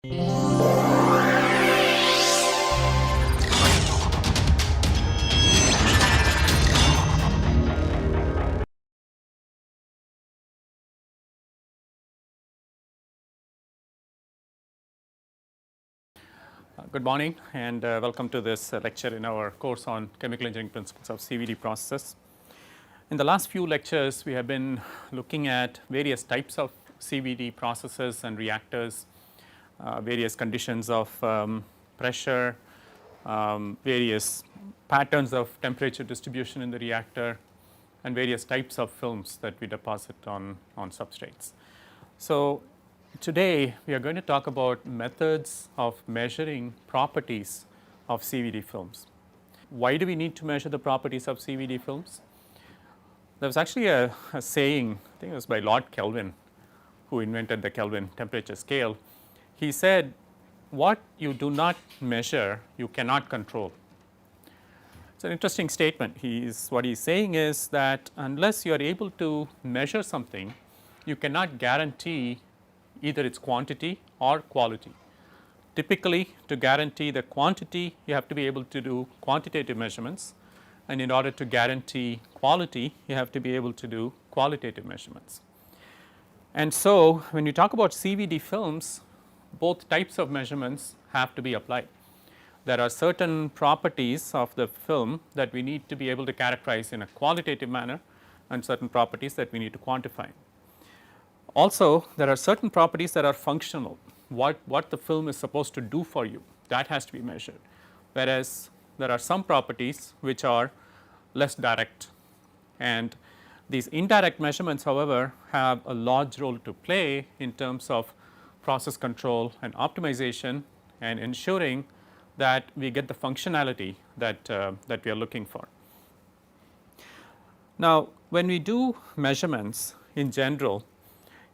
Good morning and welcome to this lecture in our course on chemical engineering principles of CVD processes. In the last few lectures we have been looking at various types of CVD processes and reactors, various conditions of pressure, various patterns of temperature distribution in the reactor and various types of films that we deposit on substrates. So, today we are going to talk about methods of measuring properties of CVD films. Why do we need to measure the properties of CVD films? There was actually a saying, I think it was by Lord Kelvin, who invented the Kelvin temperature scale. He said, what you do not measure, you cannot control. It's an interesting statement. What he is saying is that unless you are able to measure something, you cannot guarantee either its quantity or quality. Typically, to guarantee the quantity, you have to be able to do quantitative measurements, and in order to guarantee quality, you have to be able to do qualitative measurements. And so, when you talk about CVD films, both types of measurements have to be applied. There are certain properties of the film that we need to be able to characterize in a qualitative manner, and certain properties that we need to quantify. Also, there are certain properties that are functional, what the film is supposed to do for you, that has to be measured, whereas there are some properties which are less direct, and these indirect measurements however have a large role to play in terms of process control and optimization and ensuring that we get the functionality that we are looking for. Now, when we do measurements in general,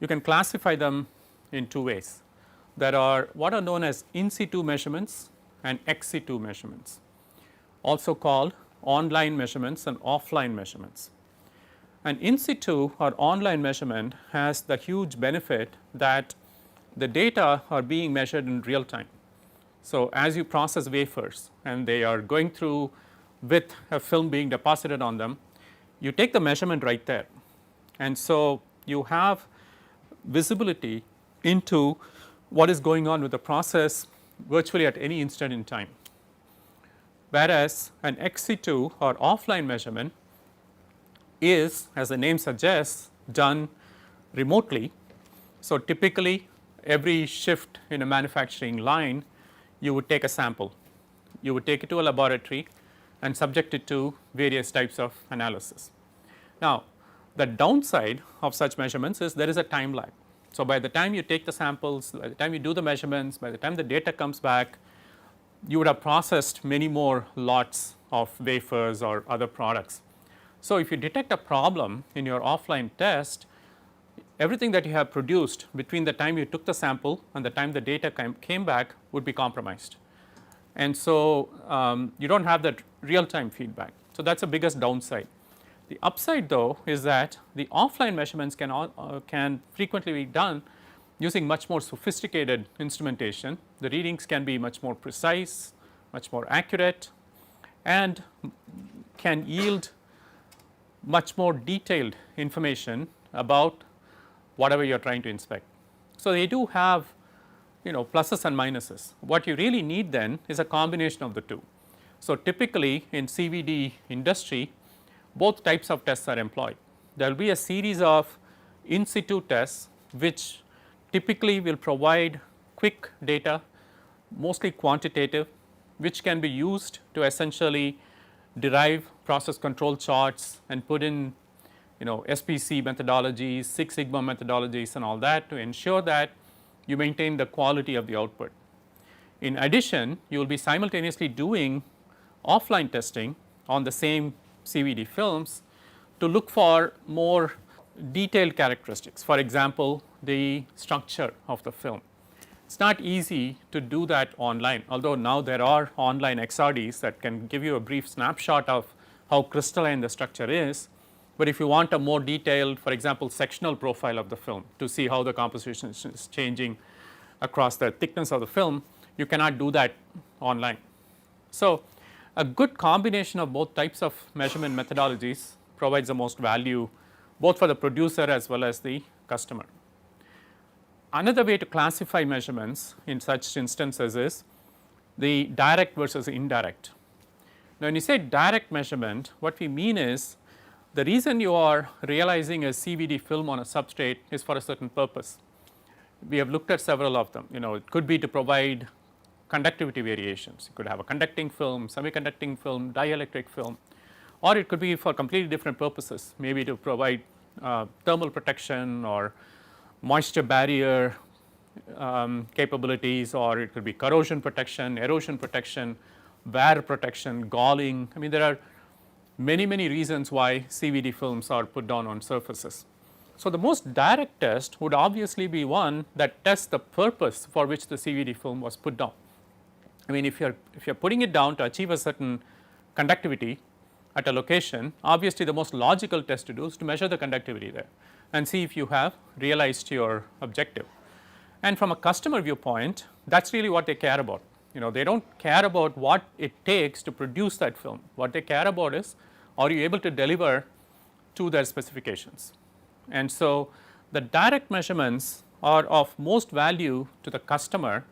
you can classify them in two ways. There are what are known as in situ measurements and ex situ measurements, also called online measurements and offline measurements. An in situ or online measurement has the huge benefit that the data are being measured in real time. So, as you process wafers and they are going through with a film being deposited on them, you take the measurement right there, and so you have visibility into what is going on with the process virtually at any instant in time. Whereas, an ex situ or offline measurement is, as the name suggests, done remotely. So, typically every shift in a manufacturing line, you would take a sample, you would take it to a laboratory and subject it to various types of analysis. Now, the downside of such measurements is there is a time lag. So, by the time you take the samples, by the time you do the measurements, by the time the data comes back, you would have processed many more lots of wafers or other products. So, if you detect a problem in your offline test, everything that you have produced between the time you took the sample and the time the data came back would be compromised. And so, you do not have that real time feedback. So, that is the biggest downside. The upside though is that the offline measurements can frequently be done using much more sophisticated instrumentation. The readings can be much more precise, much more accurate, and can yield much more detailed information about whatever you are trying to inspect. So, they do have pluses and minuses. What you really need then is a combination of the two. So, typically in CVD industry, both types of tests are employed. There will be a series of in situ tests which typically will provide quick data, mostly quantitative, which can be used to essentially derive process control charts and put in SPC methodologies, Six Sigma methodologies and all that to ensure that you maintain the quality of the output. In addition, you will be simultaneously doing offline testing on the same CVD films to look for more detailed characteristics. For example, the structure of the film. It is not easy to do that online, although now there are online XRDs that can give you a brief snapshot of how crystalline the structure is. But if you want a more detailed, for example, sectional profile of the film to see how the composition is changing, across the thickness of the film, you cannot do that online. So, a good combination of both types of measurement methodologies provides the most value both for the producer as well as the customer. Another way to classify measurements in such instances is the direct versus indirect. Now, when you say direct measurement, what we mean is the reason you are realizing a CVD film on a substrate is for a certain purpose. We have looked at several of them. It could be to provide conductivity variations. You could have a conducting film, semiconducting film, dielectric film, or it could be for completely different purposes, maybe to provide thermal protection or moisture barrier capabilities, or it could be corrosion protection, erosion protection, wear protection, galling. I mean, there are many reasons why CVD films are put down on surfaces. So, the most direct test would obviously be one that tests the purpose for which the CVD film was put down. I mean, if you are putting it down to achieve a certain conductivity at a location, obviously the most logical test to do is to measure the conductivity there and see if you have realized your objective. And from a customer viewpoint, that is really what they care about. They do not care about what it takes to produce that film. What they care about is, are you able to deliver to their specifications. And so, the direct measurements are of most value to the customer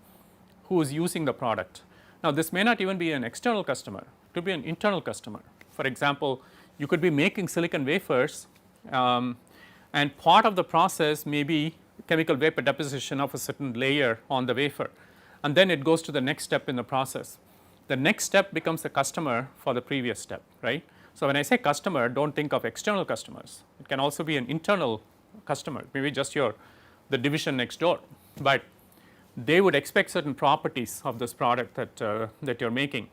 who is using the product. Now, this may not even be an external customer, it could be an internal customer. For example, you could be making silicon wafers and part of the process may be chemical vapor deposition of a certain layer on the wafer, and then it goes to the next step in the process. The next step becomes the customer for the previous step, right. So, when I say customer, do not think of external customers, it can also be an internal customer, maybe just the division next door, but they would expect certain properties of this product that you are making.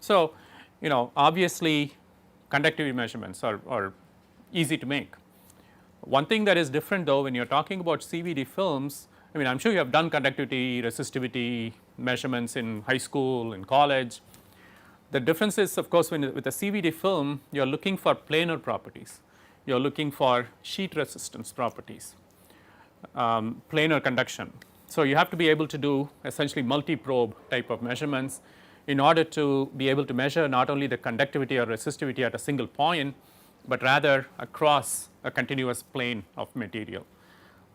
So, obviously conductivity measurements are easy to make. One thing that is different though, when you are talking about CVD films, I mean, I am sure you have done conductivity, resistivity measurements in high school, in college. The difference is, of course, with a CVD film, you are looking for planar properties, you are looking for sheet resistance properties, planar conduction. So, you have to be able to do essentially multi-probe type of measurements in order to be able to measure not only the conductivity or resistivity at a single point, but rather across a continuous plane of material.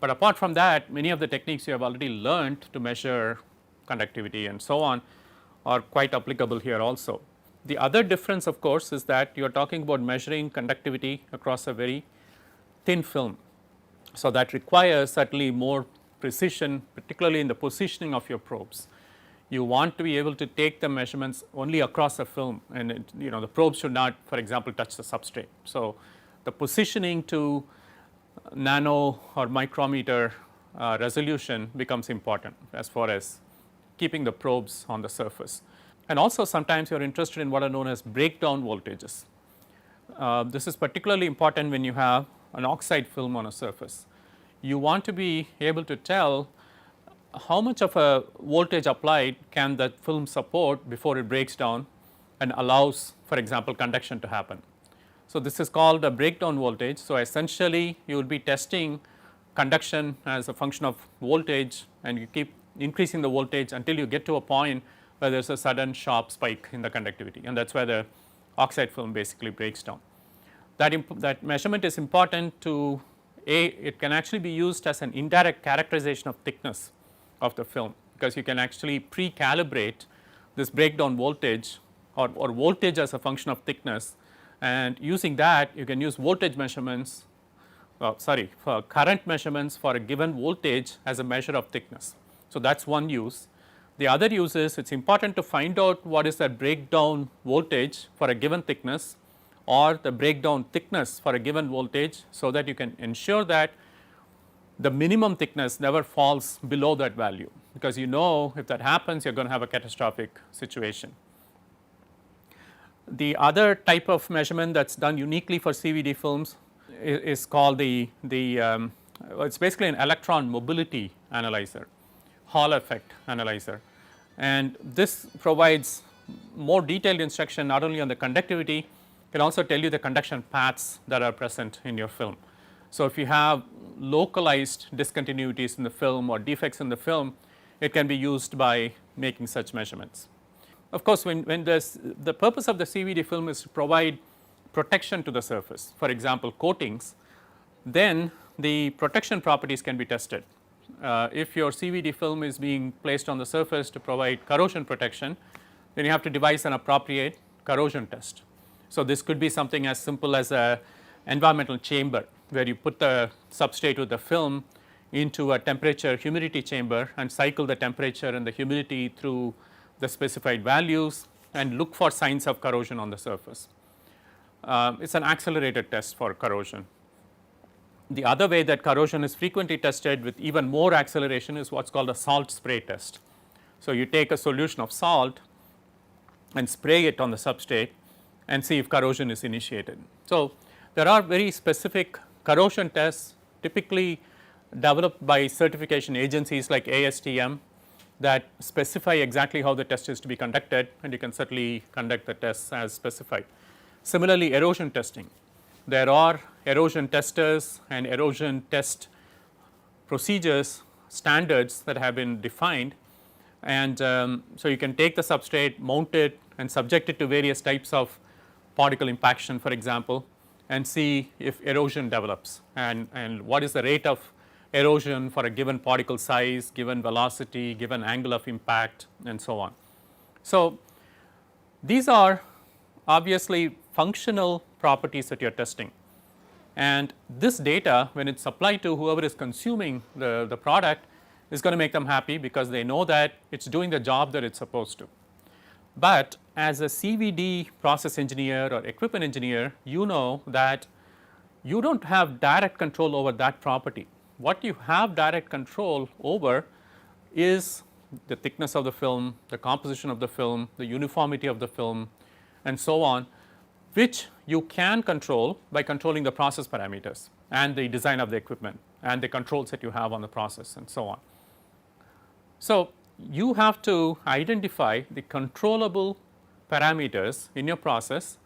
But apart from that, many of the techniques you have already learned to measure conductivity and so on are quite applicable here also. The other difference, of course, is that you are talking about measuring conductivity across a very thin film. So, that requires certainly more precision, particularly in the positioning of your probes. You want to be able to take the measurements only across a film, and the probes should not, for example, touch the substrate. So, the positioning to nano or micrometer resolution becomes important as far as keeping the probes on the surface. And also sometimes you are interested in what are known as breakdown voltages. This is particularly important when you have an oxide film on a surface. You want to be able to tell how much of a voltage applied can the film support before it breaks down and allows, for example, conduction to happen. So, this is called a breakdown voltage. So, essentially you will be testing conduction as a function of voltage, and you keep increasing the voltage until you get to a point where there is a sudden sharp spike in the conductivity, and that is where the oxide film basically breaks down. That measurement is important to it can actually be used as an indirect characterization of thickness of the film, because you can actually pre-calibrate this breakdown voltage or voltage as a function of thickness, and using that you can use voltage measurements for current measurements for a given voltage as a measure of thickness. So, that is one use. The other use is it is important to find out what is that breakdown voltage for a given thickness or the breakdown thickness for a given voltage, so that you can ensure that the minimum thickness never falls below that value, because if that happens you are going to have a catastrophic situation. The other type of measurement that is done uniquely for CVD films is called it is basically an electron mobility analyzer, Hall effect analyzer, and this provides more detailed instruction not only on the conductivity, can also tell you the conduction paths that are present in your film. So, if you have localized discontinuities in the film or defects in the film, it can be used by making such measurements. Of course, when the purpose of the CVD film is to provide protection to the surface, for example coatings, then the protection properties can be tested. If your CVD film is being placed on the surface to provide corrosion protection, then you have to devise an appropriate corrosion test. So, this could be something as simple as a environmental chamber, where you put the substrate with the film into a temperature humidity chamber and cycle the temperature and the humidity through the specified values and look for signs of corrosion on the surface. It is an accelerated test for corrosion. The other way that corrosion is frequently tested with even more acceleration is what is called a salt spray test. So, you take a solution of salt and spray it on the substrate and see if corrosion is initiated. So, there are very specific corrosion tests typically developed by certification agencies like ASTM that specify exactly how the test is to be conducted, and you can certainly conduct the tests as specified. Similarly, erosion testing. There are erosion testers and erosion test procedures, standards that have been defined, and so you can take the substrate, mount it and subject it to various types of particle impaction, for example, and see if erosion develops and what is the rate of erosion for a given particle size, given velocity, given angle of impact, and so on. So, these are obviously functional properties that you are testing, and this data, when it is applied to whoever is consuming the product, is going to make them happy because they know that it is doing the job that it is supposed to. But as a CVD process engineer or equipment engineer, you know that you do not have direct control over that property. What you have direct control over is the thickness of the film, the composition of the film, the uniformity of the film, and so on, which you can control by controlling the process parameters and the design of the equipment and the controls that you have on the process and so on. So, you have to identify the controllable parameters in your process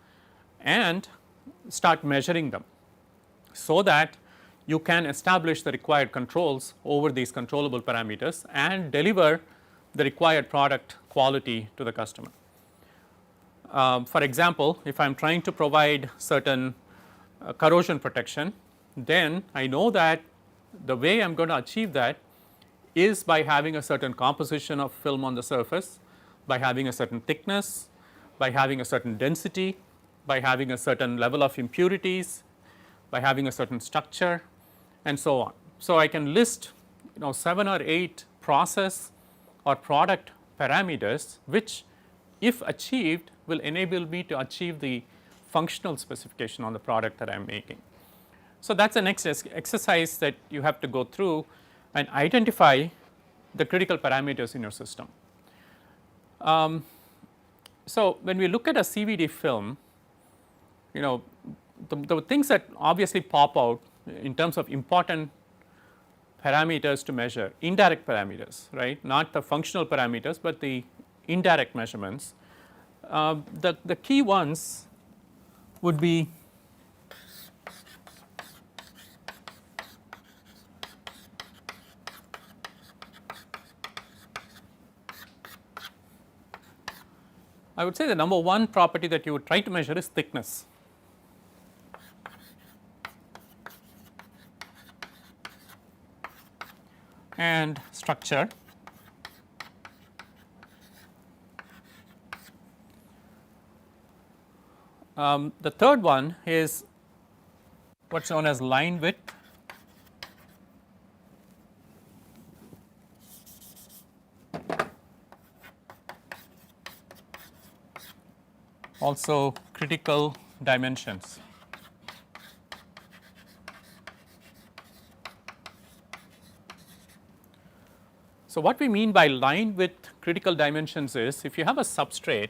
and start measuring them, so that you can establish the required controls over these controllable parameters and deliver the required product quality to the customer. For example, if I am trying to provide certain corrosion protection, then I know that the way I am going to achieve that is by having a certain composition of film on the surface, by having a certain thickness, by having a certain density, by having a certain level of impurities, by having a certain structure, and so on. So, I can list 7 or 8 process or product parameters which, if achieved, will enable me to achieve the functional specification on the product that I am making. So, that is the next exercise that you have to go through and identify the critical parameters in your system. So, when we look at a CVD film, the things that obviously pop out in terms of important parameters to measure, indirect parameters, right, not the functional parameters, but the indirect measurements. The key ones would be I would say the number one property that you would try to measure is thickness. And structure. The third one is what is known as line width. Also critical dimensions. So, what we mean by line width critical dimensions is, if you have a substrate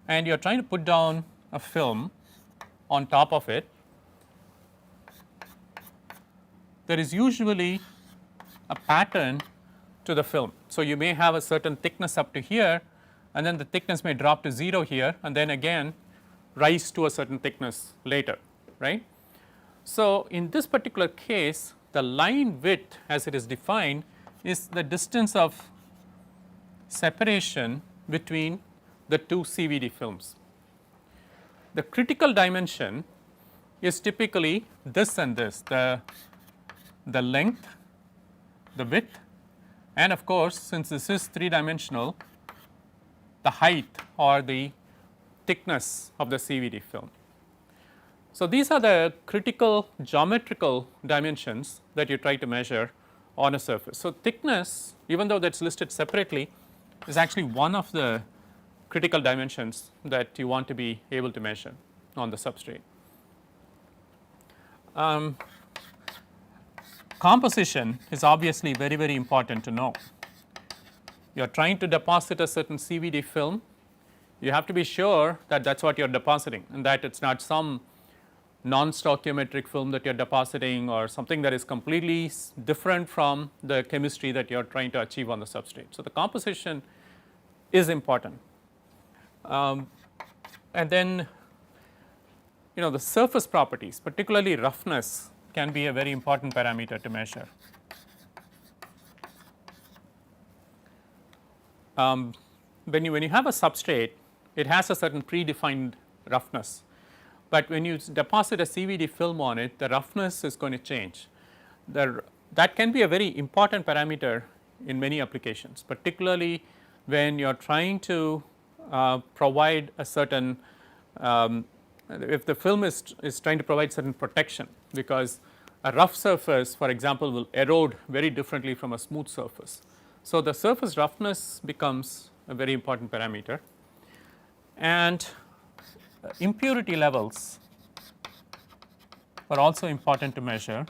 and you are trying to put down a film on top of it, there is usually a pattern to the film. So, you may have a certain thickness up to here, and then the thickness may drop to 0 here, and then again rise to a certain thickness later, right. So, in this particular case, the line width as it is defined is the distance of separation between the two CVD films. The critical dimension is typically this and this, the length, the width, and of course, since this is 3-dimensional, the height or the thickness of the CVD film. So, these are the critical geometrical dimensions that you try to measure on a surface. So, thickness, even though that is listed separately, is actually one of the critical dimensions that you want to be able to measure on the substrate. Composition is obviously very, very important to know. You are trying to deposit a certain CVD film, you have to be sure that that is what you are depositing and that it is not some non-stoichiometric film that you are depositing or something that is completely different from the chemistry that you are trying to achieve on the substrate. So, the composition is important. And then the surface properties, particularly roughness, can be a very important parameter to measure. When you have a substrate, it has a certain predefined roughness, but when you deposit a CVD film on it, the roughness is going to change. That can be a very important parameter in many applications, particularly when you are trying to provide a certain if the film is trying to provide certain protection, because a rough surface, for example, will erode very differently from a smooth surface. So, the surface roughness becomes a very important parameter, and impurity levels are also important to measure.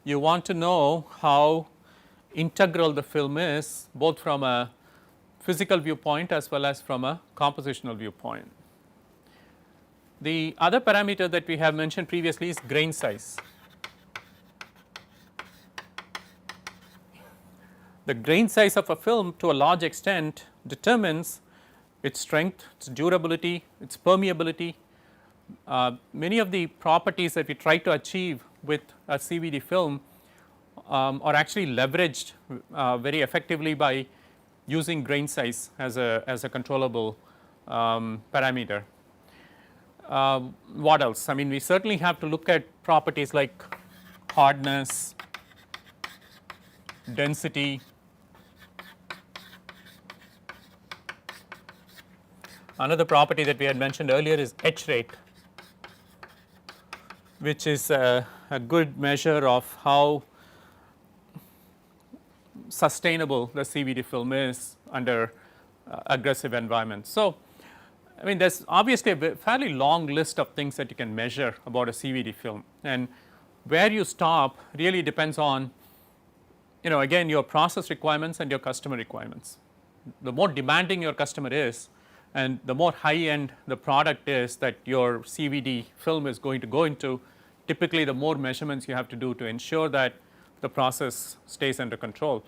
You want to know how integral the film is, both from a physical viewpoint as well as from a compositional viewpoint. The other parameter that we have mentioned previously is grain size. The grain size of a film to a large extent determines its strength, its durability, its permeability. Many of the properties that we try to achieve with a CVD film are actually leveraged very effectively by using grain size as a controllable parameter. What else? I mean, we certainly have to look at properties like hardness, density, another property that we had mentioned earlier is etch rate, which is a good measure of how sustainable the CVD film is under aggressive environments. So, I mean, there is obviously a fairly long list of things that you can measure about a CVD film, and where you stop really depends on again your process requirements and your customer requirements. The more demanding your customer is and the more high end the product is that your CVD film is going to go into, typically the more measurements you have to do to ensure that the process stays under control.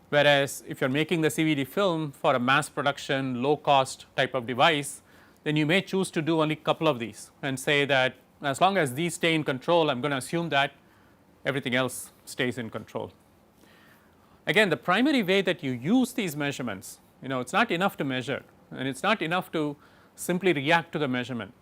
Whereas, if you are making the CVD film for a mass production low cost type of device, then you may choose to do only a couple of these and say that as long as these stay in control, I am going to assume that everything else stays in control. Again, the primary way that you use these measurements, it is not enough to measure and it is not enough to simply react to the measurement.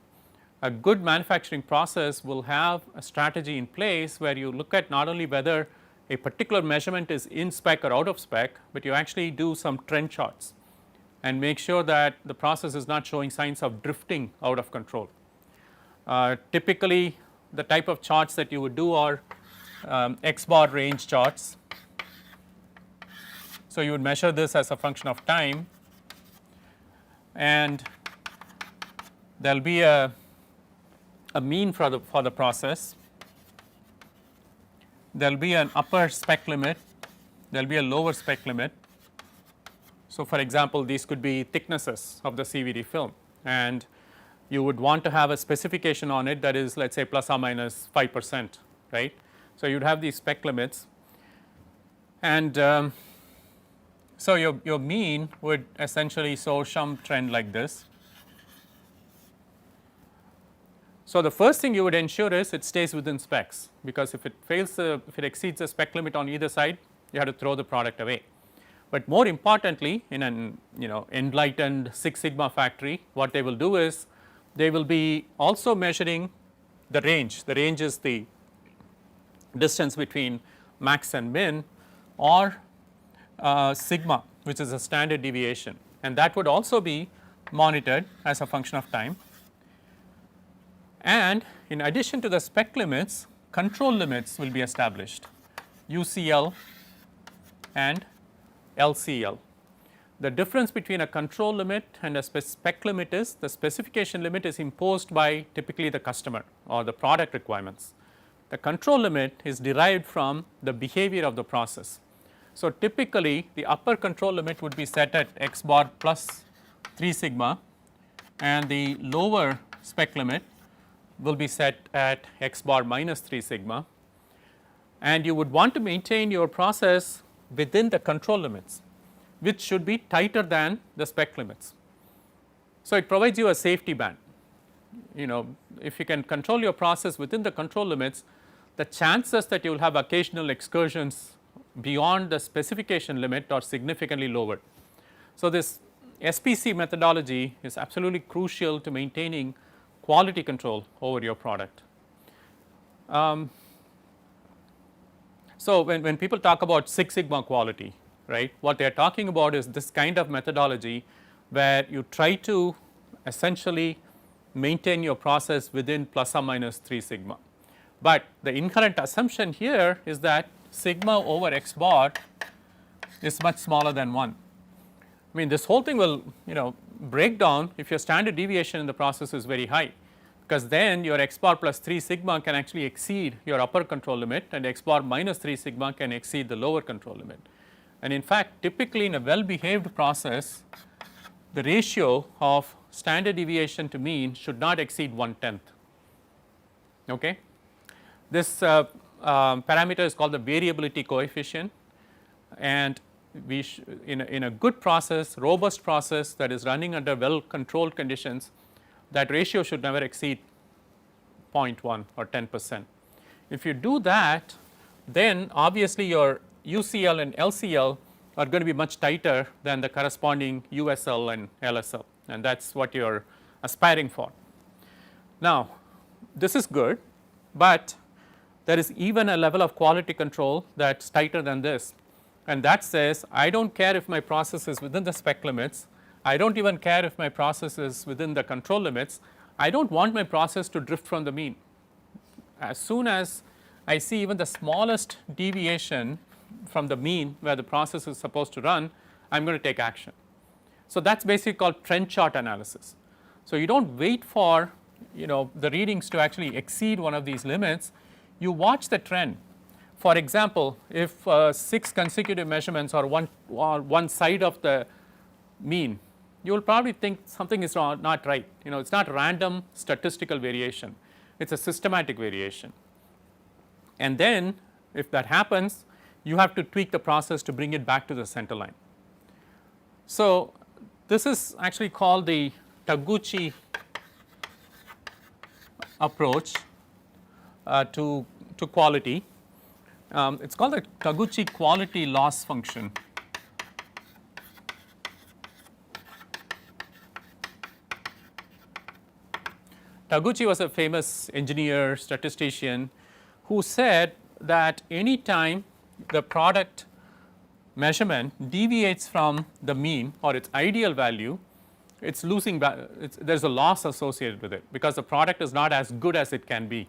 A good manufacturing process will have a strategy in place where you look at not only whether a particular measurement is in spec or out of spec, but you actually do some trend charts and make sure that the process is not showing signs of drifting out of control. Typically, the type of charts that you would do are X bar range charts. So, you would measure this as a function of time, and there will be a mean for the process. There will be an upper spec limit, there will be a lower spec limit. So, for example, these could be thicknesses of the CVD film, and you would want to have a specification on it that is, let us say, plus or minus 5%, right. So, you would have these spec limits, and so your mean would essentially show some trend like this. So, the first thing you would ensure is it stays within specs, because if it fails if it exceeds the spec limit on either side, you have to throw the product away. But more importantly, in an enlightened Six Sigma factory, what they will do is they will be also measuring the range. The range is the distance between max and min, or sigma, which is a standard deviation, and that would also be monitored as a function of time. And in addition to the spec limits, control limits will be established, UCL and LCL. The difference between a control limit and a spec limit is the specification limit is imposed by typically the customer or the product requirements. The control limit is derived from the behavior of the process. So, typically the upper control limit would be set at x bar plus 3 sigma, and the lower spec limit will be set at x bar minus 3 sigma, and you would want to maintain your process within the control limits, which should be tighter than the spec limits. So, it provides you a safety band. If you can control your process within the control limits, the chances that you will have occasional excursions beyond the specification limit are significantly lower. So, this SPC methodology is absolutely crucial to maintaining quality control over your product. So, when people talk about Six Sigma quality, right, what they are talking about is this kind of methodology where you try to essentially maintain your process within plus or minus 3 sigma. But the inherent assumption here is that sigma over x bar is much smaller than 1. I mean, this whole thing will break down if your standard deviation in the process is very high, because then your x bar plus 3 sigma can actually exceed your upper control limit, and x bar minus 3 sigma can exceed the lower control limit. And in fact, typically in a well behaved process, the ratio of standard deviation to mean should not exceed 1/10. Okay? This parameter is called the variability coefficient, and we in a good process, robust process that is running under well controlled conditions, that ratio should never exceed 0.1 or 10%. If you do that, then obviously your UCL and LCL are going to be much tighter than the corresponding USL and LSL, and that is what you are aspiring for. Now, this is good, but there is even a level of quality control that is tighter than this, and that says I do not care if my process is within the spec limits, I do not even care if my process is within the control limits, I do not want my process to drift from the mean. As soon as I see even the smallest deviation from the mean where the process is supposed to run, I am going to take action. So, that is basically called trend chart analysis. So, you do not wait for the readings to actually exceed one of these limits, you watch the trend. For example, if 6 consecutive measurements are one side of the mean, you will probably think something is not right. It is not random statistical variation, it is a systematic variation. And then if that happens, you have to tweak the process to bring it back to the center line. So, this is actually called the Taguchi approach to quality. It is called the Taguchi quality loss function. Taguchi was a famous engineer, statistician, who said that any time the product measurement deviates from the mean or its ideal value, it's losing, there's a loss associated with it, because the product is not as good as it can be.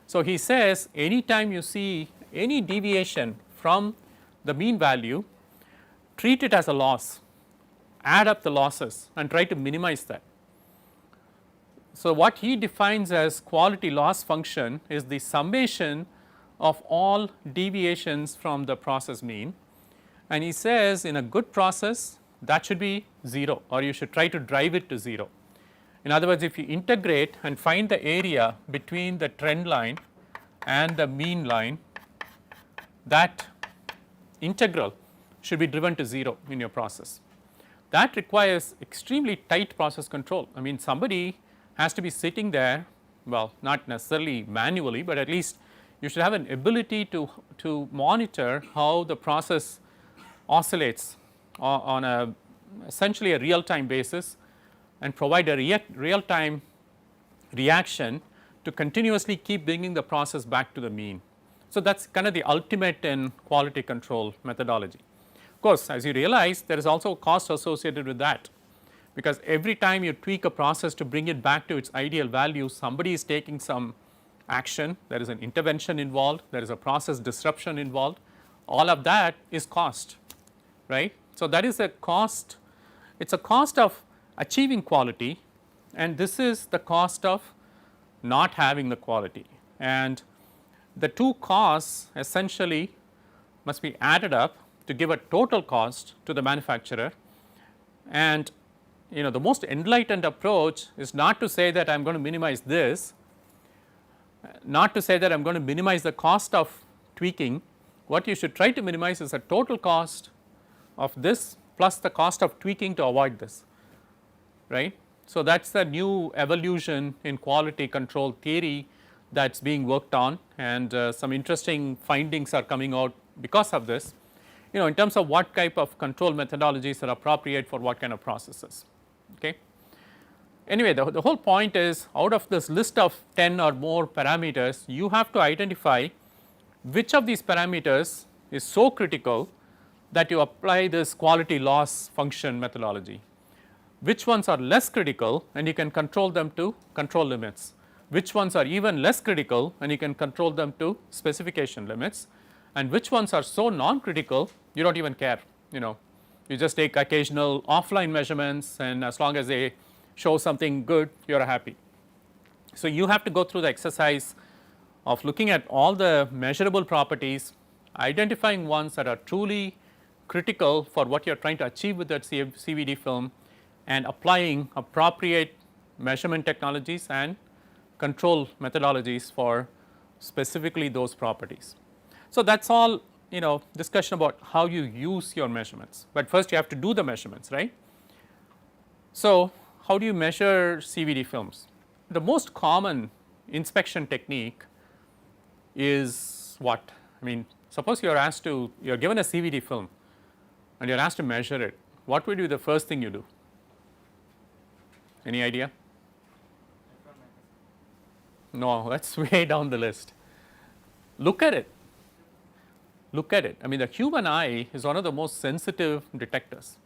So, he says anytime you see any deviation from the mean value, treat it as a loss, add up the losses and try to minimize that. So, what he defines as quality loss function is the summation of all deviations from the process mean, and he says in a good process that should be 0, or you should try to drive it to 0. In other words, if you integrate and find the area between the trend line and the mean line, that integral should be driven to 0 in your process. That requires extremely tight process control. I mean, somebody has to be sitting there well, not necessarily manually, but at least you should have an ability to monitor how the process oscillates on a essentially a real time basis and provide a real time reaction to continuously keep bringing the process back to the mean. So, that is kind of the ultimate in quality control methodology. Of course, as you realize, there is also a cost associated with that, because every time you tweak a process to bring it back to its ideal value, somebody is taking some action, there is an intervention involved, there is a process disruption involved, all of that is cost, right. So, that is a cost, it is a cost of achieving quality, and this is the cost of not having the quality, and the two costs essentially must be added up to give a total cost to the manufacturer. And the most enlightened approach is not to say that I am going to minimize this, not to say that I am going to minimize the cost of tweaking. What you should try to minimize is the total cost of this plus the cost of tweaking to avoid this, right. So, that is the new evolution in quality control theory that is being worked on, and some interesting findings are coming out because of this, in terms of what type of control methodologies are appropriate for what kind of processes. Okay. Anyway, the whole point is, out of this list of 10 or more parameters, you have to identify which of these parameters is so critical that you apply this quality loss function methodology, which ones are less critical and you can control them to control limits, which ones are even less critical and you can control them to specification limits, and which ones are so non critical you do not even care, you just take occasional offline measurements, and as long as they show something good, you are happy. So, you have to go through the exercise of looking at all the measurable properties, identifying ones that are truly critical for what you are trying to achieve with that CVD film, and applying appropriate measurement technologies and control methodologies for specifically those properties. So, that is all discussion about how you use your measurements, but first you have to do the measurements, right. So, how do you measure CVD films? The most common inspection technique is what? I mean, suppose you are given a CVD film and you are asked to measure it, what would be the first thing you do? Any idea? No, that is way down the list. Look at it. Look at it. I mean, the human eye is one of the most sensitive detectors.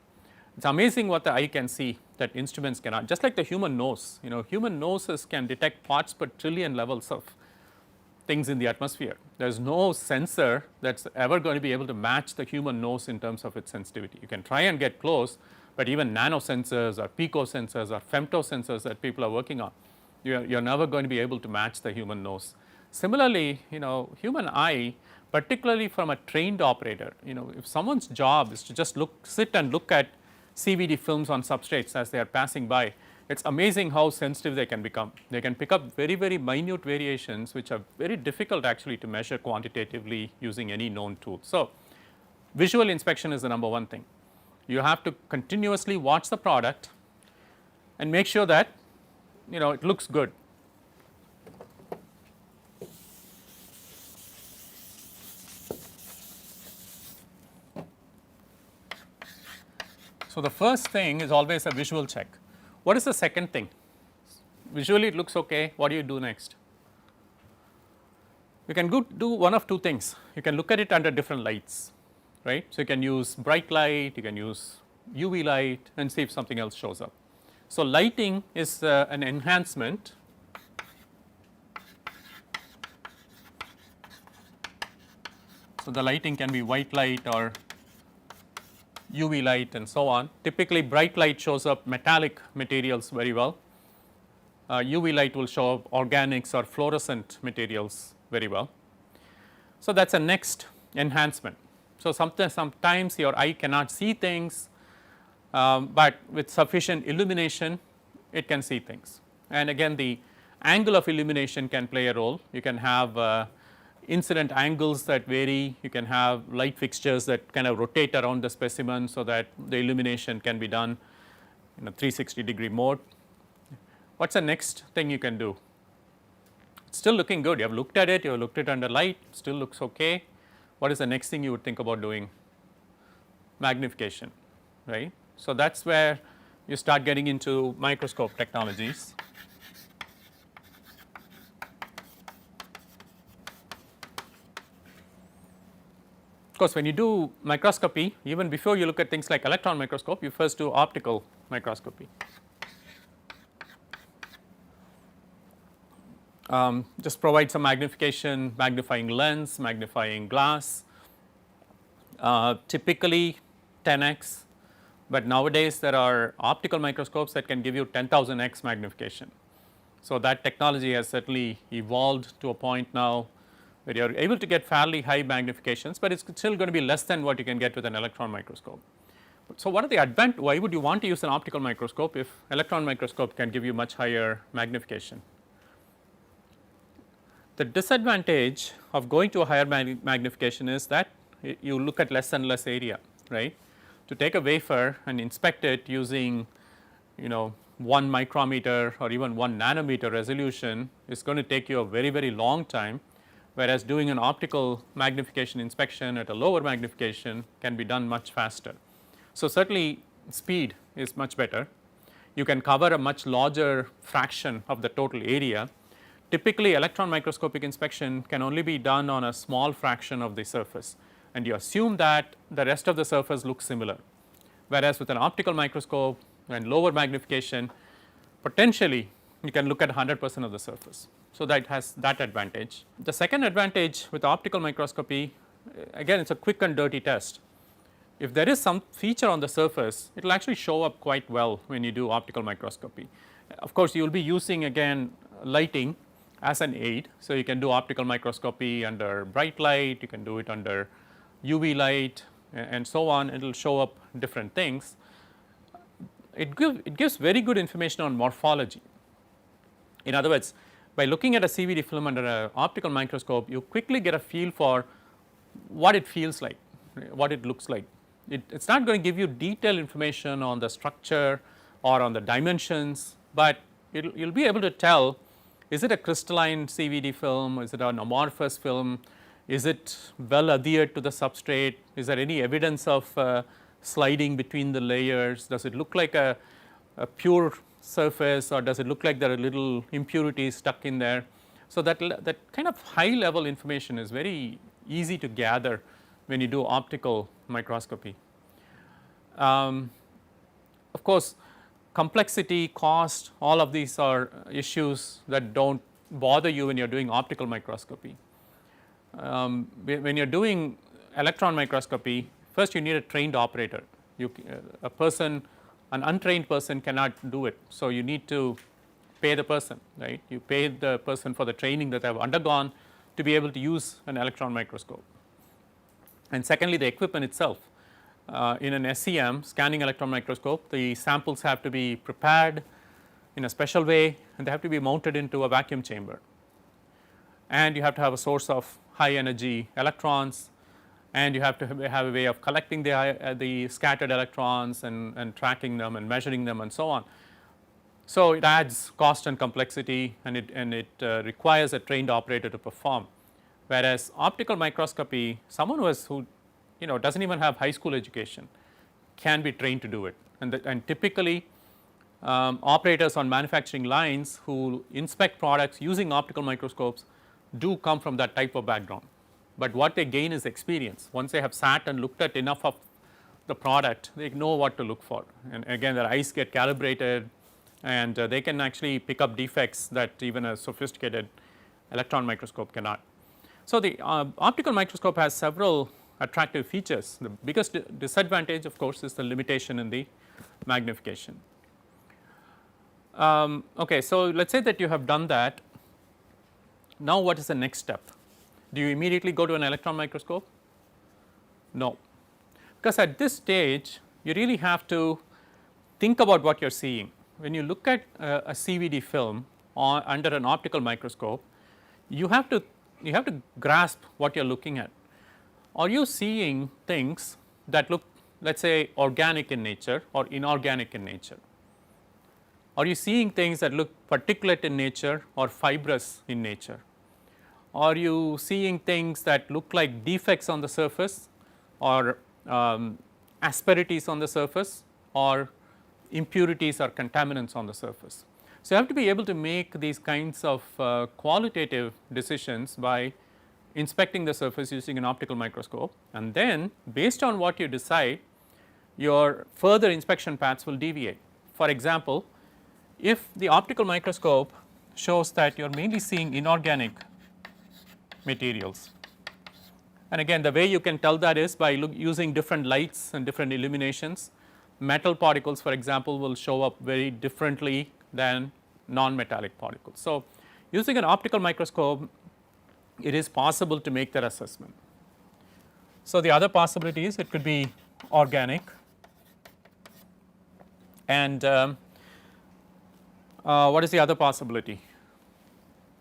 It is amazing what the eye can see that instruments cannot, just like the human nose. Human noses can detect parts per trillion levels of things in the atmosphere. There is no sensor that is ever going to be able to match the human nose in terms of its sensitivity. You can try and get close, but even nano sensors or pico sensors or femto sensors that people are working on, you are never going to be able to match the human nose. Similarly, human eye, particularly from a trained operator, if someone's job is to just sit and look at CVD films on substrates as they are passing by, it is amazing how sensitive they can become. They can pick up very, very minute variations which are very difficult actually to measure quantitatively using any known tool. So, visual inspection is the number one thing. You have to continuously watch the product and make sure that it looks good. So, the first thing is always a visual check. What is the second thing? Visually it looks okay, what do you do next? You can do one of two things. You can look at it under different lights, right. So, you can use bright light, you can use UV light and see if something else shows up. So, lighting is an enhancement. So, the lighting can be white light or UV light and so on. Typically bright light shows up metallic materials very well. UV light will show up organics or fluorescent materials very well. So, that is a next enhancement. So, sometimes your eye cannot see things, but with sufficient illumination it can see things, and again the angle of illumination can play a role. You can have incident angles that vary, you can have light fixtures that kind of rotate around the specimen so that the illumination can be done in a 360-degree mode. What is the next thing you can do? still looking good, you have looked at it, you have looked at it under light, still looks okay. What is the next thing you would think about doing? Magnification, right. So, that is where you start getting into microscope technologies. Of course, when you do microscopy, even before you look at things like electron microscope, you first do optical microscopy. Just provide some magnification, magnifying lens, magnifying glass, typically 10x, but nowadays there are optical microscopes that can give you 10,000x magnification. So, that technology has certainly evolved to a point now where you are able to get fairly high magnifications, but it is still going to be less than what you can get with an electron microscope. So, what are the why would you want to use an optical microscope if electron microscope can give you much higher magnification? The disadvantage of going to a higher magnification is that you look at less and less area, right. To take a wafer and inspect it using 1 micrometer or even 1 nanometer resolution is going to take you a very long time, whereas doing an optical magnification inspection at a lower magnification can be done much faster. So, certainly speed is much better. You can cover a much larger fraction of the total area. Typically electron microscopic inspection can only be done on a small fraction of the surface, and you assume that the rest of the surface looks similar, whereas with an optical microscope and lower magnification potentially you can look at 100% of the surface. So, that has that advantage. The second advantage with optical microscopy, again it is a quick and dirty test. If there is some feature on the surface, it will actually show up quite well when you do optical microscopy. Of course, you will be using again lighting as an aid. So, you can do optical microscopy under bright light, you can do it under UV light and so on, it will show up different things. It gives very good information on morphology. In other words, by looking at a CVD film under an optical microscope, you quickly get a feel for what it feels like, what it looks like. It is not going to give you detailed information on the structure or on the dimensions, but you will be able to tell, is it a crystalline CVD film, is it an amorphous film, is it well adhered to the substrate, is there any evidence of sliding between the layers, does it look like a pure surface or does it look like there are little impurities stuck in there. So, that kind of high level information is very easy to gather when you do optical microscopy. Of course, complexity, cost, all of these are issues that do not bother you when you are doing optical microscopy. When you are doing electron microscopy, first you need a trained operator. An untrained person cannot do it. So, you need to pay the person, right. You pay the person for the training that they have undergone to be able to use an electron microscope. And secondly, the equipment itself. In an SEM, scanning electron microscope, the samples have to be prepared in a special way and they have to be mounted into a vacuum chamber. And you have to have a source of high energy electrons, and you have to have a way of collecting the scattered electrons and tracking them and measuring them and so on. So, it adds cost and complexity, and it requires a trained operator to perform. Whereas optical microscopy, someone who does not even have high school education can be trained to do it, and typically operators on manufacturing lines who inspect products using optical microscopes do come from that type of background. But what they gain is experience. Once they have sat and looked at enough of the product, they know what to look for, and again their eyes get calibrated and they can actually pick up defects that even a sophisticated electron microscope cannot. So, the optical microscope has several attractive features. The biggest disadvantage of course is the limitation in the magnification. Okay, so let us say that you have done that. Now, what is the next step? Do you immediately go to an electron microscope? No, because at this stage you really have to think about what you are seeing. When you look at a CVD film under an optical microscope, you have to grasp what you are looking at. Are you seeing things that look, let us say, organic in nature or inorganic in nature? Are you seeing things that look particulate in nature or fibrous in nature? Are you seeing things that look like defects on the surface, or asperities on the surface, or impurities or contaminants on the surface? So, you have to be able to make these kinds of qualitative decisions by inspecting the surface using an optical microscope, and then based on what you decide, your further inspection paths will deviate. For example, if the optical microscope shows that you are mainly seeing inorganic materials, and again the way you can tell that is by using different lights and different illuminations. Metal particles, for example, will show up very differently than non-metallic particles. So, using an optical microscope, it is possible to make that assessment. So, the other possibility is it could be organic, and what is the other possibility?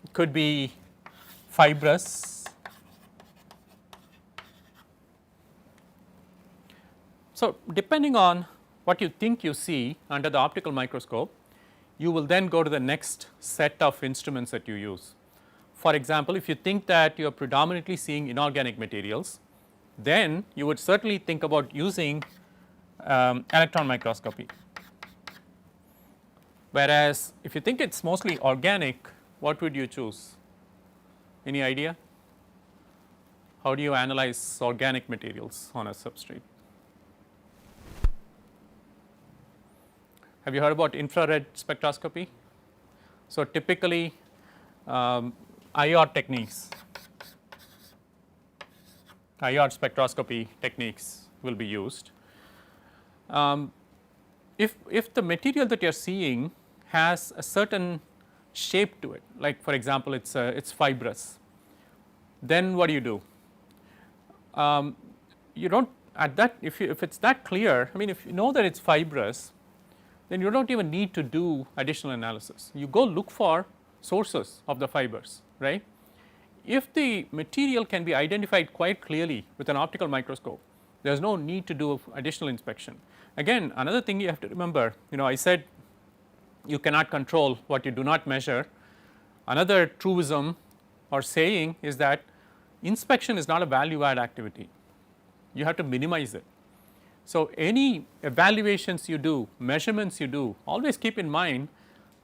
It could be fibrous. So, depending on what you think you see under the optical microscope, you will then go to the next set of instruments that you use. For example, if you think that you are predominantly seeing inorganic materials, then you would certainly think about using electron microscopy. Whereas, if you think it is mostly organic, what would you choose? Any idea? How do you analyze organic materials on a substrate? Have you heard about infrared spectroscopy? So, typically IR techniques, IR spectroscopy techniques will be used. If the material that you are seeing has a certain shape to it, like for example, it's fibrous, then what do? You don't at that if it's that clear, I mean if you know that it's fibrous, then you don't even need to do additional analysis. You go look for sources of the fibers, right. If the material can be identified quite clearly with an optical microscope, there is no need to do additional inspection. Again, another thing you have to remember, I said you cannot control what you do not measure. Another truism or saying is that inspection is not a value add activity, you have to minimize it. So, any evaluations you do, measurements you do, always keep in mind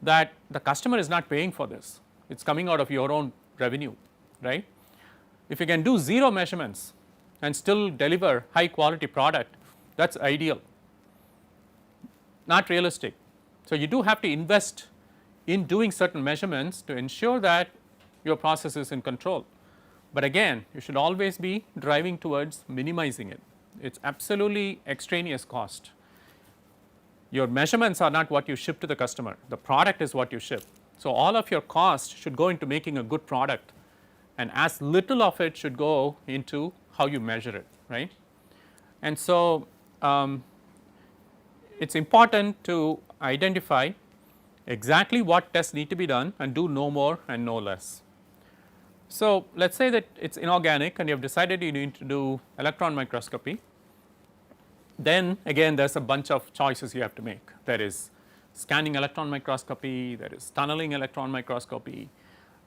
that the customer is not paying for this, it is coming out of your own revenue, right. If you can do 0 measurements and still deliver high quality product, that is ideal, not realistic. So, you do have to invest in doing certain measurements to ensure that your process is in control, but again you should always be driving towards minimizing it. It is absolutely extraneous cost. Your measurements are not what you ship to the customer, the product is what you ship. So, all of your cost should go into making a good product, and as little of it should go into how you measure it, right. And so, it is important to identify exactly what tests need to be done and do no more and no less. So, let us say that it is inorganic and you have decided you need to do electron microscopy, then again there is a bunch of choices you have to make. There is scanning electron microscopy, there is tunneling electron microscopy,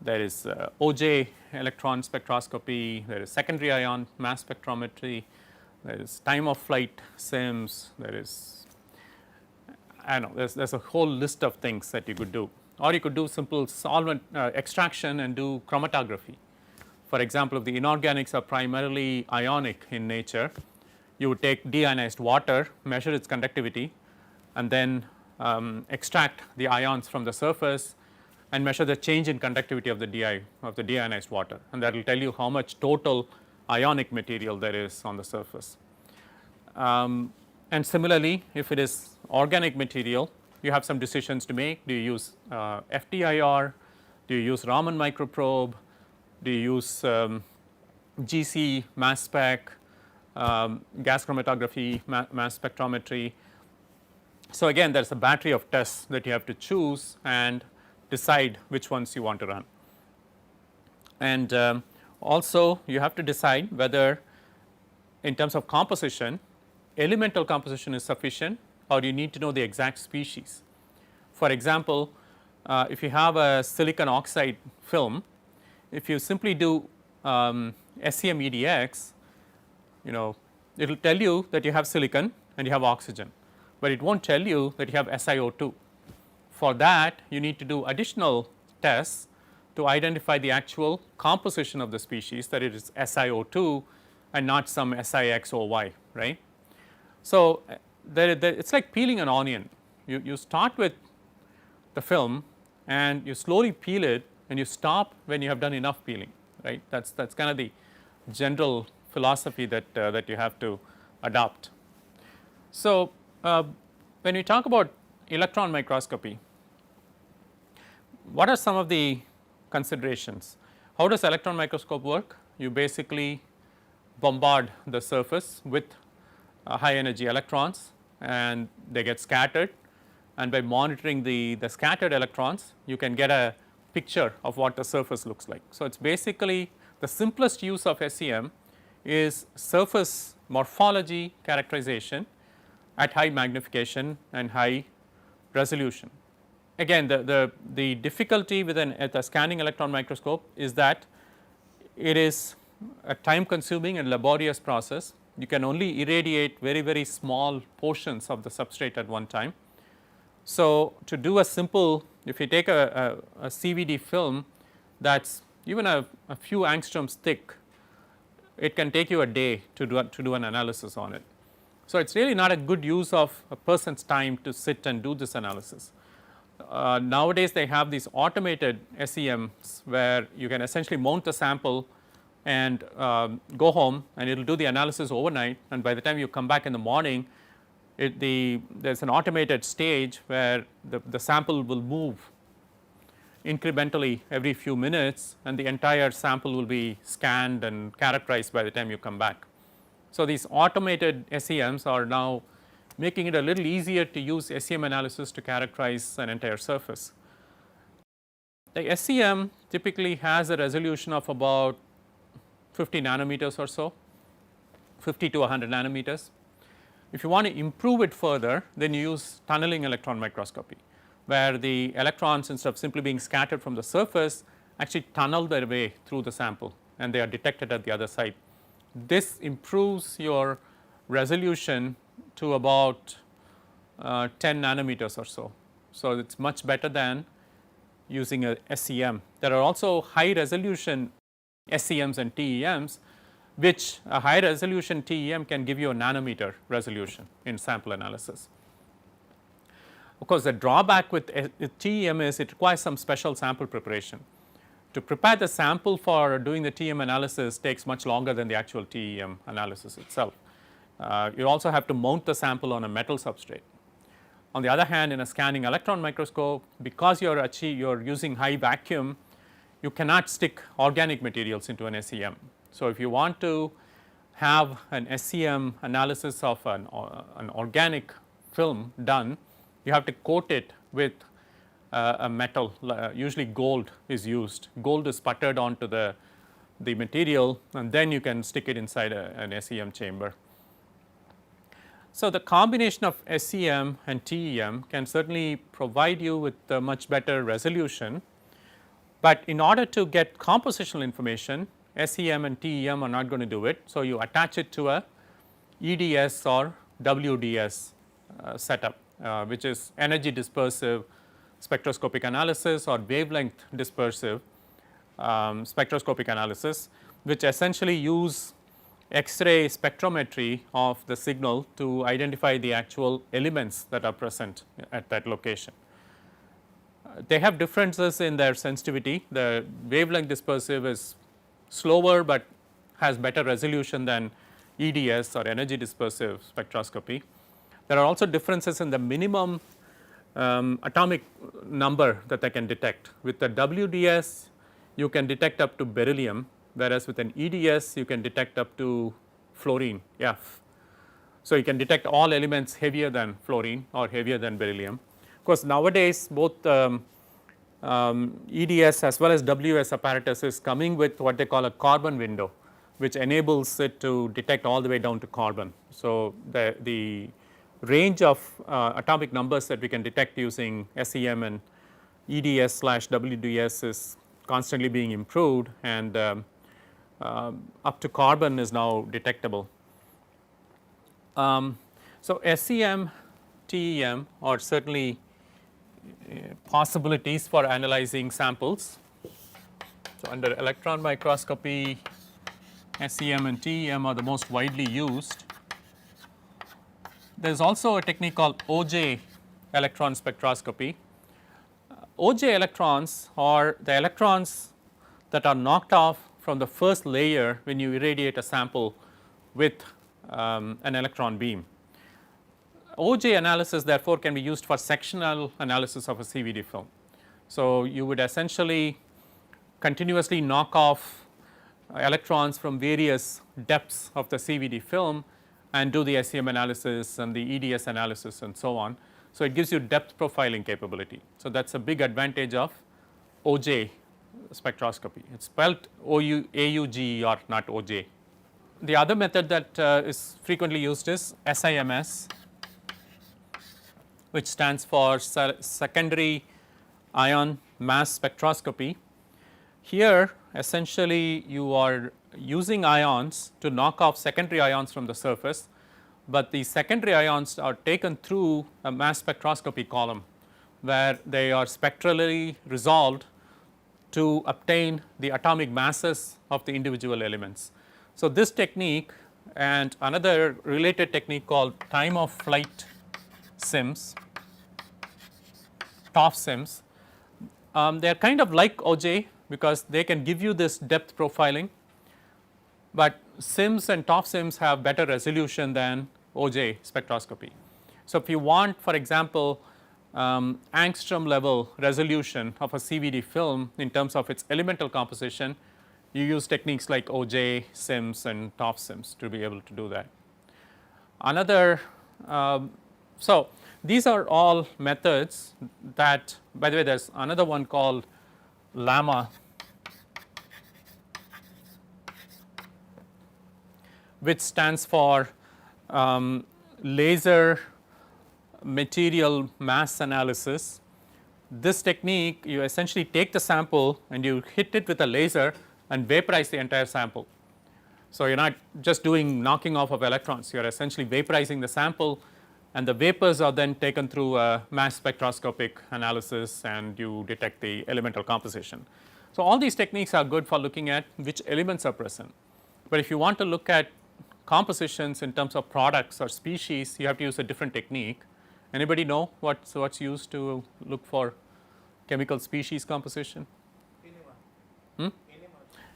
there is OJ electron spectroscopy, there is secondary ion mass spectrometry, there is time of flight SIMS, there is there is a whole list of things that you could do, or you could do simple solvent extraction and do chromatography. For example, if the inorganics are primarily ionic in nature, you would take deionized water, measure its conductivity, and then extract the ions from the surface and measure the change in conductivity of the deionized water, and that will tell you how much total ionic material there is on the surface. And similarly, if it is organic material, you have some decisions to make. Do you use FTIR, do you use Raman microprobe, do you use GC mass spec, gas chromatography, mass spectrometry. So, again there is a battery of tests that you have to choose and decide which ones you want to run. And also you have to decide whether in terms of composition, elemental composition is sufficient, or you need to know the exact species. For example, if you have a silicon oxide film, if you simply do SEM EDX, it will tell you that you have silicon and you have oxygen, but it will not tell you that you have SiO2. For that you need to do additional tests to identify the actual composition of the species, that it is SiO2 and not some SiXOY, right. So, it is like peeling an onion. You start with the film and you slowly peel it and you stop when you have done enough peeling, right. That is kind of the general philosophy that you have to adopt. So, when we talk about electron microscopy, what are some of the considerations? How does electron microscope work? You basically bombard the surface with high energy electrons and they get scattered, and by monitoring the scattered electrons you can get a picture of what the surface looks like. So, it is basically the simplest use of SEM is surface morphology characterization at high magnification and high resolution. Again, the difficulty with a scanning electron microscope is that it is a time consuming and laborious process. You can only irradiate very small portions of the substrate at one time. So, to do a simple, if you take a CVD film that is even a few angstroms thick, it can take you a day to do an analysis on it. So, it is really not a good use of a person's time to sit and do this analysis. Nowadays they have these automated SEMs where you can essentially mount the sample and go home and it will do the analysis overnight, and by the time you come back in the morning there is an automated stage where the sample will move incrementally every few minutes and the entire sample will be scanned and characterized by the time you come back. So, these automated SEMs are now making it a little easier to use SEM analysis to characterize an entire surface. The SEM typically has a resolution of about 50 nanometers or so, 50 to 100 nanometers. If you want to improve it further, then you use tunneling electron microscopy, where the electrons, instead of simply being scattered from the surface, actually tunnel their way through the sample and they are detected at the other side. This improves your resolution to about 10 nanometers or so. So, it is much better than using a SEM. There are also high resolution SEMs and TEMs, which a high resolution TEM can give you a nanometer resolution in sample analysis. Of course, the drawback with TEM is it requires some special sample preparation. To prepare the sample for doing the TEM analysis takes much longer than the actual TEM analysis itself. You also have to mount the sample on a metal substrate. On the other hand, in a scanning electron microscope, because you are using high vacuum, you cannot stick organic materials into an SEM. So, if you want to have an SEM analysis of an organic film done, you have to coat it with a metal, usually gold is used. Gold is sputtered onto the material and then you can stick it inside an SEM chamber. So, the combination of SEM and TEM can certainly provide you with a much better resolution, but in order to get compositional information, SEM and TEM are not going to do it. So, you attach it to a EDS or WDS setup, which is energy dispersive spectroscopic analysis or wavelength dispersive spectroscopic analysis, which essentially use X-ray spectrometry of the signal to identify the actual elements that are present at that location. They have differences in their sensitivity. The wavelength dispersive is slower, but has better resolution than EDS or energy dispersive spectroscopy. There are also differences in the minimum atomic number that they can detect. With the WDS you can detect up to beryllium, whereas with an EDS you can detect up to fluorine F. So, you can detect all elements heavier than fluorine or heavier than beryllium. Of course, nowadays both EDS as well as WS apparatus is coming with what they call a carbon window, which enables it to detect all the way down to carbon. So, the range of atomic numbers that we can detect using SEM and EDS/WDS is constantly being improved, and up to carbon is now detectable. So, SEM, TEM are certainly possibilities for analyzing samples. So, under electron microscopy, SEM and TEM are the most widely used. There is also a technique called OJ electron spectroscopy. OJ electrons are the electrons that are knocked off from the first layer when you irradiate a sample with an electron beam. OJ analysis therefore can be used for sectional analysis of a CVD film. So, you would essentially continuously knock off electrons from various depths of the CVD film and do the SEM analysis and the EDS analysis and so on. So, it gives you depth profiling capability. So, that is a big advantage of OJ spectroscopy. It is spelled AUGER, not OJ. The other method that is frequently used is SIMS, which stands for secondary ion mass spectroscopy. Here essentially you are using ions to knock off secondary ions from the surface, but the secondary ions are taken through a mass spectroscopy column where they are spectrally resolved to obtain the atomic masses of the individual elements. So, this technique and another related technique called time of flight SIMS, TOF SIMS, they are kind of like OJ because they can give you this depth profiling, but SIMS and TOF SIMS have better resolution than OJ spectroscopy. So, if you want, for example, angstrom level resolution of a CVD film in terms of its elemental composition, you use techniques like OJ, SIMS and TOF SIMS to be able to do that. Another, so these are all methods that, by the way, there is another one called LAMA, which stands for laser material mass analysis. This technique, you essentially take the sample and you hit it with a laser and vaporize the entire sample. So, you are not just doing knocking off of electrons, you are essentially vaporizing the sample, and the vapors are then taken through a mass spectroscopic analysis and you detect the elemental composition. So, all these techniques are good for looking at which elements are present, but if you want to look at compositions in terms of products or species, you have to use a different technique. Anybody know what's used to look for chemical species composition?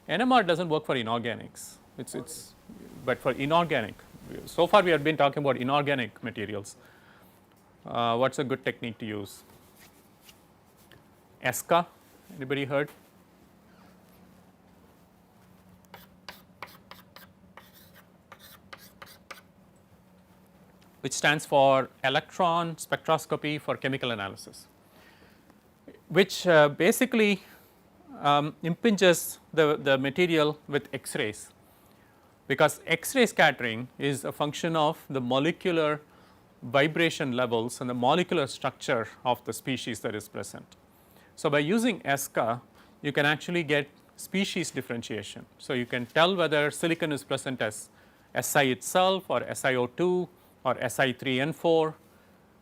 NMR does not work for inorganics, it's but for inorganic. So far we have been talking about inorganic materials. What is a good technique to use? ESCA, anybody heard? Which stands for electron spectroscopy for chemical analysis, which basically impinges the material with X-rays, because X-ray scattering is a function of the molecular vibration levels and the molecular structure of the species that is present. So, by using ESCA you can actually get species differentiation. So, you can tell whether silicon is present as Si itself or SiO2 or Si3N4,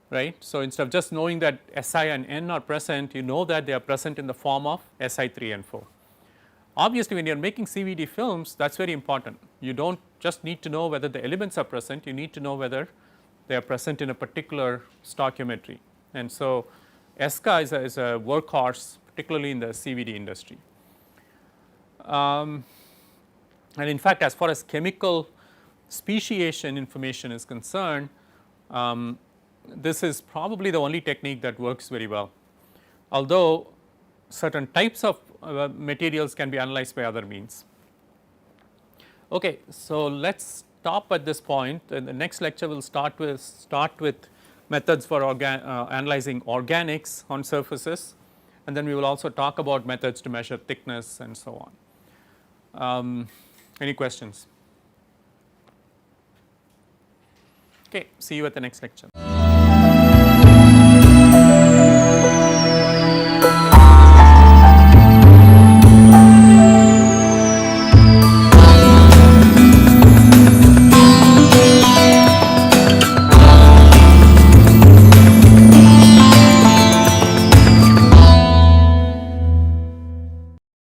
right. So, instead of just knowing that Si and N are present, you know that they are present in the form of Si3N4. Obviously, when you are making CVD films, that is very important. You do not just need to know whether the elements are present, you need to know whether they are present in a particular stoichiometry. And so, ESCA is a workhorse, particularly in the CVD industry. And in fact, as far as chemical speciation information is concerned, this is probably the only technique that works very well, although certain types of materials can be analyzed by other means. Okay, so let us stop at this point, and the next lecture will start with methods for analyzing organics on surfaces, and then we will also talk about methods to measure thickness and so on. Any questions? Okay, see you at the next lecture.